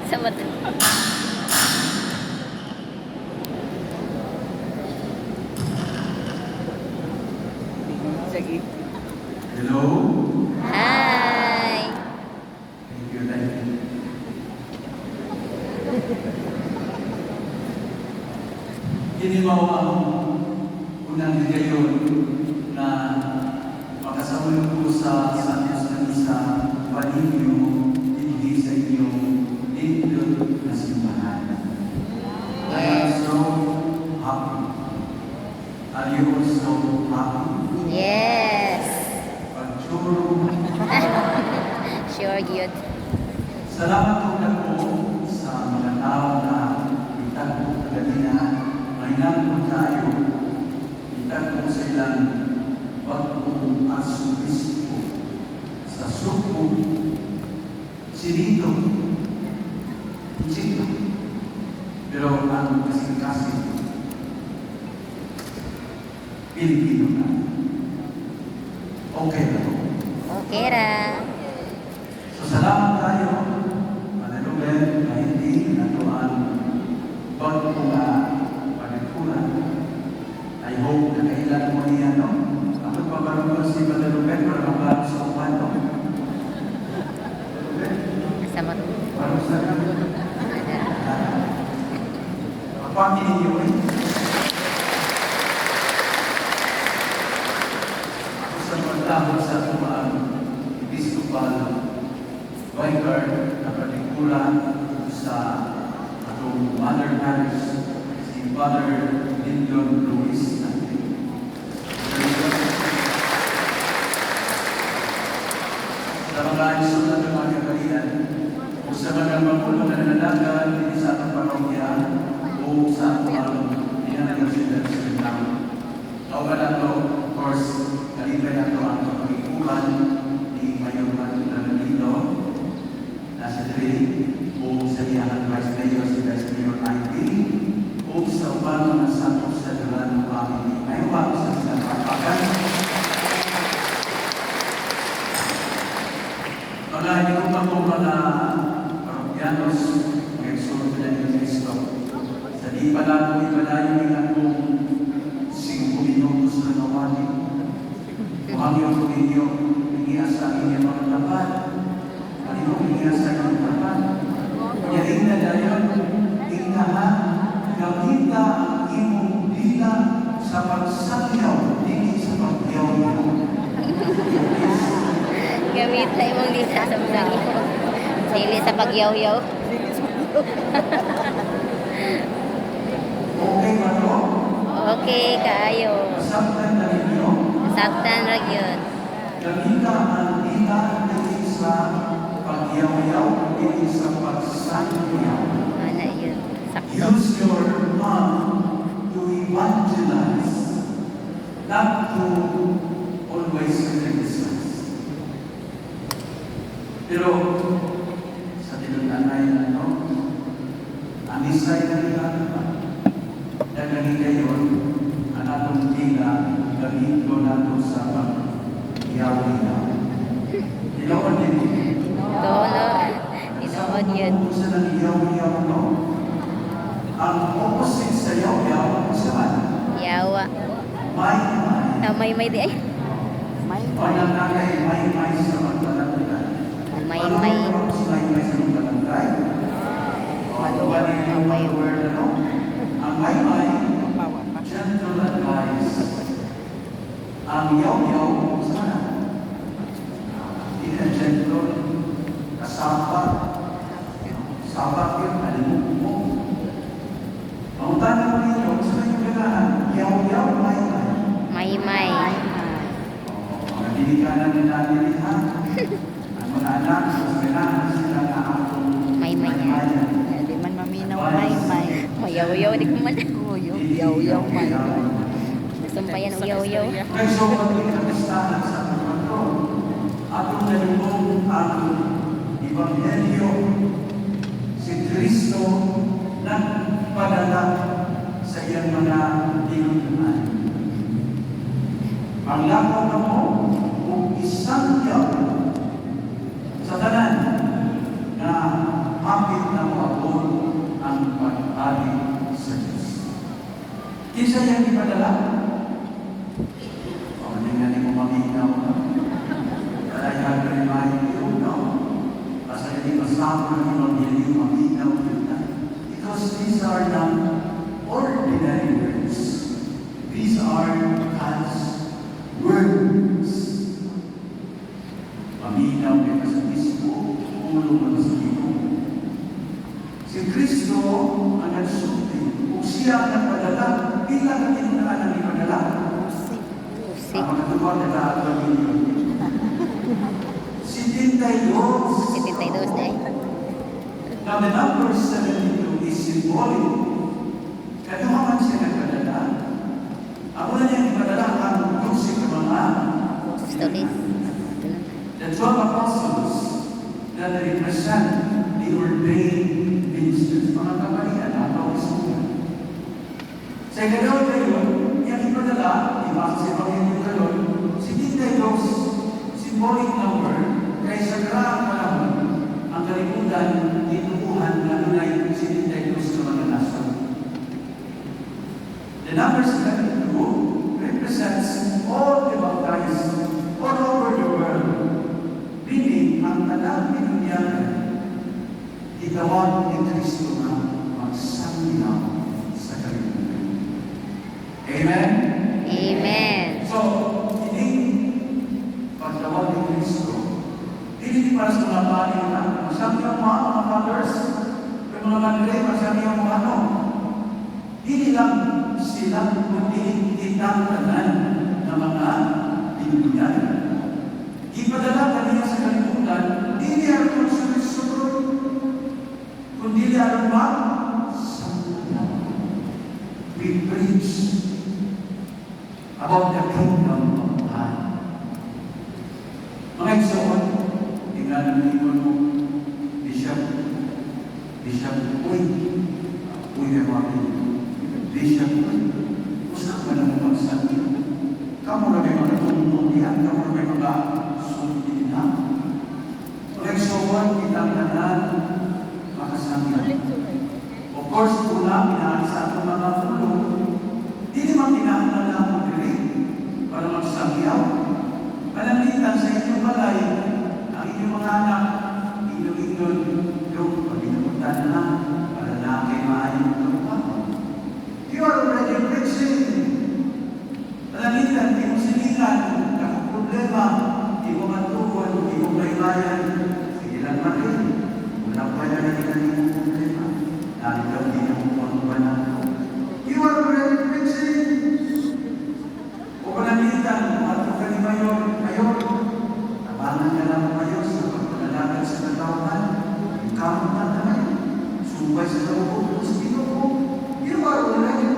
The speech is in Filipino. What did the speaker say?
Sa mata. Sige. Hello? Hi! Thank you, thank you. Kinimaw ang unang higayon na makasaulog ko sa Santos na isa paninyo hindi sa inyong lindot na simbahan. I am so happy. Are you also happy? Yes! Pagtsuro. Sure, good. Salamat po na po sa mga tao na itag po kanina. Mainang po tayo. Itag po sa ilang pagpong asubispo sa suko. Sinito. Sito. Pero ang kasing-kasing Pilipino na. Okay na po. Okay ra. So, salamat tayo, Manaluben, na hindi natuan bago po nga pagkukulan. I hope na kailan mo niya, no? Ako pa ba si Manaluben para mabago sa upan, no? Sa mata. Paano sa ako ang ninyo eh. Ako sa pagtahod sa tumaan, Episcopal Vicar na partikulan sa atong Mother Parish, si Father Lyndon Luis Nante. Sa mga isulat ng mga kagalian, o sa mga magulang na nananagan din sa atong parokya o sa atong pinanagang sila sa Vietnam. Kauban nato, of course, kalibay nato ang pagkikulan ni Mayor Matulan dito na sa Tree o sa iyang Vice Mayor si Vice Mayor IT o sa upang mga sakop sa Durano Family. Ngayon ba sa silang papakan? Mga hindi ko pa po mga parokyanos ngayon sunod na ni Cristo. Sa di pa lang po ipalayo ng akong 5 minutos na nawali. Kung yung ninyo, iniasa niya mga tapat. Ano iniasa niya mga tapat? Yaring na dayon, tingnahan, gamita ang imong dila sa pagsakyaw, hindi sa pagyaw-yaw. Gamit na imong lisa sa mga sili sa pagyaw-yaw. Okay ba to? Okay, kaayo. Saktan na ninyo. Saktan ra gyud. Gamita ang dila hindi sa pagyaw-yaw, hindi sa pagsakyaw. Ana yun. Sakto. Use your tongue to evangelize, not to always criticize. Pero sa tinunanay na ito, ang isay na nila na ganito ang atong tila gamito nato sa pag-yaw-yaw. Ilawan din Tolo. Tinood yun. kung sa nag-yaw-yaw, no? Ang opposite sa yaw-yaw, saan? Yawa. May. May di ay. Pananakay may sa magbalangay. May. May sa magbalangay. Ang may word, ano? Ang may, gentle advice. Ang yaw-yaw, saan? Gentle, kasapat. Sapat yun, alimog mo. Ang tanong mo ninyo, saan yung kailangan? Yaw-yaw, may. May. Mga dinikanan ni natin ha. Ang mga anak, kailangan sila na atong May. Di man maminaw may. Mayaw-yaw di ko man. Yaw-yaw may. Sumpayan ang yaw-yaw. Kaya so, pag-inomistahan sa pagpapro, atong nalubong ang Ebanghelyo, si Kristo nagpadala iyang mga tinutulungan. Maglakaw na mo kung isang yaw sa tanan na hapit na maabot ang pag-ali sa Diyos. Kinsa yang ipadala? O, hindi nga ni mo maminaw na. Kaya yan ka rin mahihiyaw na. Basta hindi masama ni maminaw maminaw na. Because these are not ordinary words. These are God's words. Maminaw kay Kristo, ulo ng sabihin. Si Kristo ang nagsulti. Kung siya ang nagpadala, bilang ang tinunaan ang ipadala. Ang natuwa na lahat ng inyo. 72. 72 na eh. Now the number 72 is symbolic. Kaya man siya nagpadala. Ang una niya ipadala ang 12 na mga Stories. the 12 apostles that represent the ordained ministers. Mga kapalian, atau isunan. Sa ikadalawa kayo, yung ipadala, ibasa sa Panginoon kayo, 72, symbolic number, kaya sa karaang panahon, ang kalimutan, tinubuhan na nunay 72 sa mga naso. The number 72 represents all the baptized all over the world. Meaning, ang tanang pinunyagan, itawag ni Kristo na magsanginaw sa kalimutan. Amen? Amen. So, ini pagtawag ni Kristo, hindi para sa mga panin na, masabi ang mga fathers, mga madre, masabi ang mga ano, hindi lang sila, kundi itantanan ng mga pinunyagan. Ipadala kaniya sa kalimutan, hindi ang sunod-sunod, kundi ang mag-sanginaw. We preach about the kingdom of God. Mga igsoon, tingnan natin mo, Bishop, uy, Bishop, gusto ka na magsabi. Kamu na may mga tumutulian, kamu na may mga sultin na. Mga igsoon, kitang-tanan, makasabi. Of course, una, pinaalis sa atong mga ulo, hindi naman pinaalis na ako diri para magsagyaw. Panamitan sa inyong balay, ang inyong mga anak, inyong yung paginapuntan na para na kayo maayong tulungan. You are already preaching. Panamitan, di mo sinilan, ang problema, di mo matuwan, di mo baybayan, sige lang pa rin. Walang pala na yung problema. Ikaw di na makuha na ako. You are already preaching. O panamitan, ato ka ni Mayor, tabangan ka lang Mayor sa pagpalalagan sa katawan, yung kamot na naman, subay sa loob, sa Ginoo. You are already